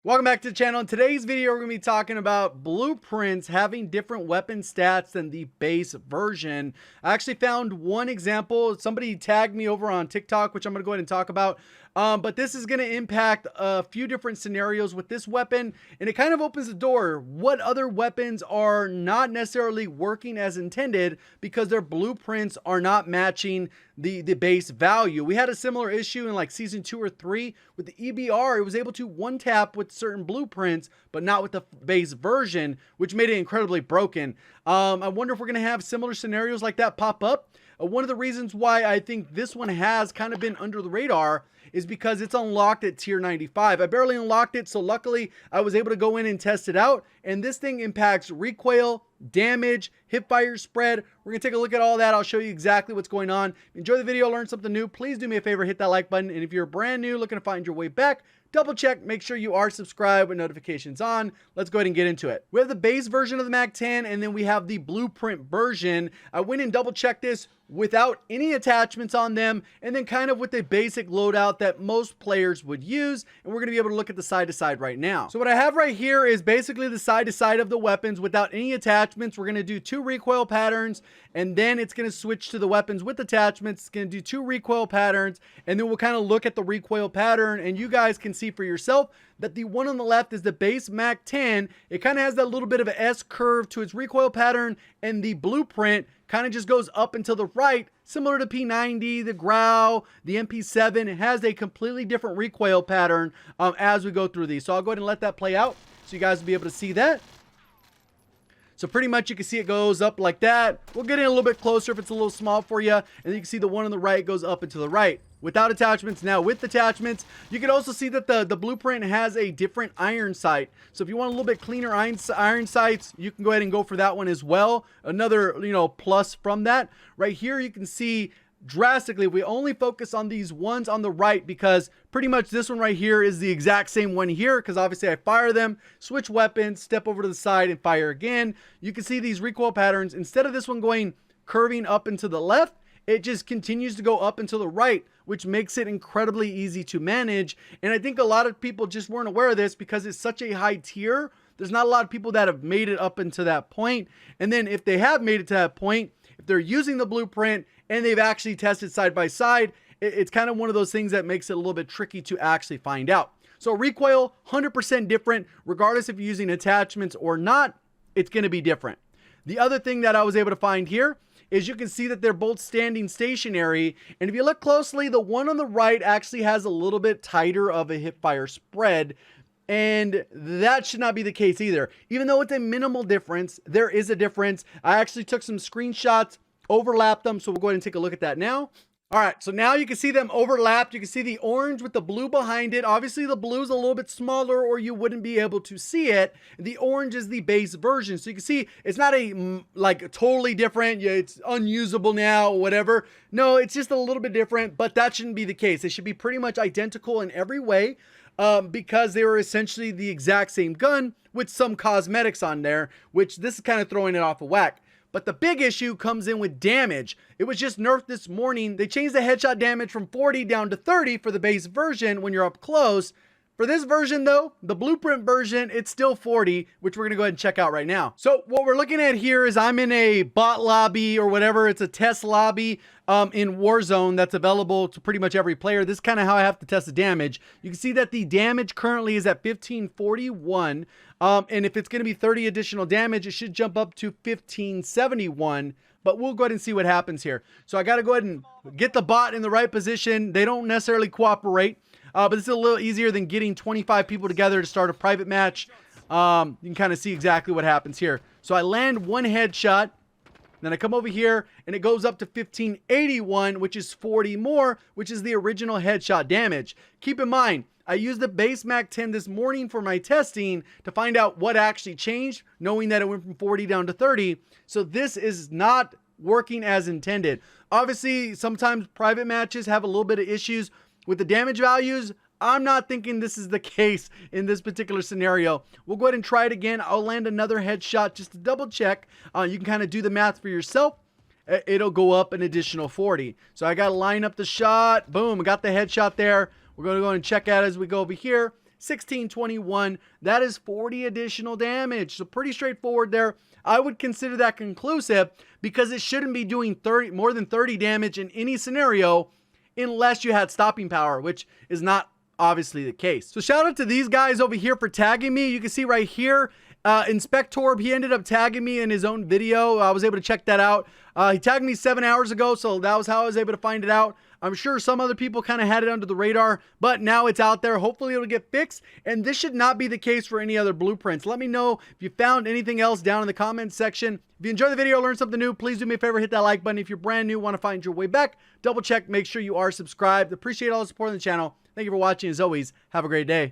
Welcome back to the channel. In today's video, we're going to be talking about blueprints having different weapon stats than the base version. I actually found one example. Somebody tagged me over on TikTok, which I'm going to go ahead and talk about. But this is going to impact a few different scenarios with this weapon, and it kind of opens the door. What other weapons are not necessarily working as intended because their blueprints are not matching the base value? We had a similar issue in like season 2 or 3 with the EBR. It was able to one tap with certain blueprints, but not with the base version, which made it incredibly broken. I wonder if we're going to have similar scenarios like that pop up. One of the reasons why I think this one has kind of been under the radar is because it's unlocked at tier 95. I barely unlocked it, so luckily I was able to go in and test it out. And this thing impacts recoil, damage, hipfire spread. We're going to take a look at all that. I'll show you exactly what's going on. Enjoy the video, learn something new. Please do me a favor, hit that like button. And if you're brand new, looking to find your way back, double check, make sure you are subscribed with notifications on. Let's go ahead and get into it. We have the base version of the MAC-10, and then we have the blueprint version. I went and double checked this without any attachments on them, and then kind of with the basic loadout that most players would use. And we're going to be able to look at the side to side right now. So what I have right here is basically the side to side of the weapons without any attachments. We're going to do 2 recoil patterns, and then it's going to switch to the weapons with attachments. It's going to do 2 recoil patterns, and then we'll kind of look at the recoil pattern, and you guys can see for yourself that the one on the left is the base MAC-10. It kind of has that little bit of an S curve to its recoil pattern, and the blueprint kind of just goes up and to the right, similar to P90, the Grau, the MP7. It has a completely different recoil pattern as we go through these. So I'll go ahead and let that play out so you guys will be able to see that. So pretty much you can see it goes up like that. We'll get in a little bit closer if it's a little small for you. And then you can see the one on the right goes up and to the right. Without attachments. Now with attachments, you can also see that the blueprint has a different iron sight. So if you want a little bit cleaner iron sights, you can go ahead and go for that one as well. Another, plus from that. Right here you can see drastically, we only focus on these ones on the right because pretty much this one right here is the exact same one here, because obviously I fire them, switch weapons, step over to the side and fire again. You can see these recoil patterns. Instead of this one going curving up and to the left, it just continues to go up and to the right, which makes it incredibly easy to manage. And I think a lot of people just weren't aware of this because it's such a high tier. There's not a lot of people that have made it up into that point. And then if they have made it to that point, if they're using the blueprint and they've actually tested side by side, it's kind of one of those things that makes it a little bit tricky to actually find out. So recoil, 100% different, regardless if you're using attachments or not, it's going to be different. The other thing that I was able to find here is you can see that they're both standing stationary. And if you look closely, the one on the right actually has a little bit tighter of a hipfire spread. And that should not be the case either. Even though it's a minimal difference, there is a difference. I actually took some screenshots, overlapped them. So we'll go ahead and take a look at that now. All right, so now you can see them overlapped. You can see the orange with the blue behind it. Obviously, the blue is a little bit smaller or you wouldn't be able to see it. The orange is the base version. So you can see it's not a like totally different. Yeah, it's unusable now or whatever. No, it's just a little bit different, but that shouldn't be the case. They should be pretty much identical in every way because they were essentially the exact same gun with some cosmetics on there, which this is kind of throwing it off of whack. But the big issue comes in with damage. It was just nerfed this morning. They changed the headshot damage from 40 down to 30 for the base version when you're up close. For this version though, the blueprint version, it's still 40, which we're gonna go ahead and check out right now. So what we're looking at here is I'm in a bot lobby or whatever. It's a test lobby in Warzone that's available to pretty much every player. This is kind of how I have to test the damage. You can see that the damage currently is at 1541. And if it's gonna be 30 additional damage, it should jump up to 1571. But we'll go ahead and see what happens here. So I gotta go ahead and get the bot in the right position. They don't necessarily cooperate. But it's a little easier than getting 25 people together to start a private match. You can kind of see exactly what happens here. So I land one headshot. Then I come over here and it goes up to 1581, which is 40 more, which is the original headshot damage. Keep in mind, I used the base MAC-10 this morning for my testing to find out what actually changed, knowing that it went from 40 down to 30. So this is not working as intended. Obviously, sometimes private matches have a little bit of issues with the damage values. I'm not thinking this is the case in this particular scenario. We'll go ahead and try it again. I'll land another headshot just to double check. You can kind of do the math for yourself. It'll go up an additional 40. So I got to line up the shot. Boom, I got the headshot there. We're going to go and check out as we go over here. 1621. That is 40 additional damage. So pretty straightforward there. I would consider that conclusive because it shouldn't be doing more than 30 damage in any scenario unless you had stopping power, which is not obviously the case. So shout out to these guys over here for tagging me. You can see right here, Inspectorb, he ended up tagging me in his own video. I was able to check that out. He tagged me 7 hours ago, so that was how I was able to find it out. I'm sure some other people kind of had it under the radar, but now it's out there. Hopefully it'll get fixed, and this should not be the case for any other blueprints. Let me know if you found anything else down in the comments section. If you enjoyed the video, learned something new, please do me a favor, hit that like button. If you're brand new, want to find your way back, double check, make sure you are subscribed. Appreciate all the support on the channel. Thank you for watching. As always, have a great day.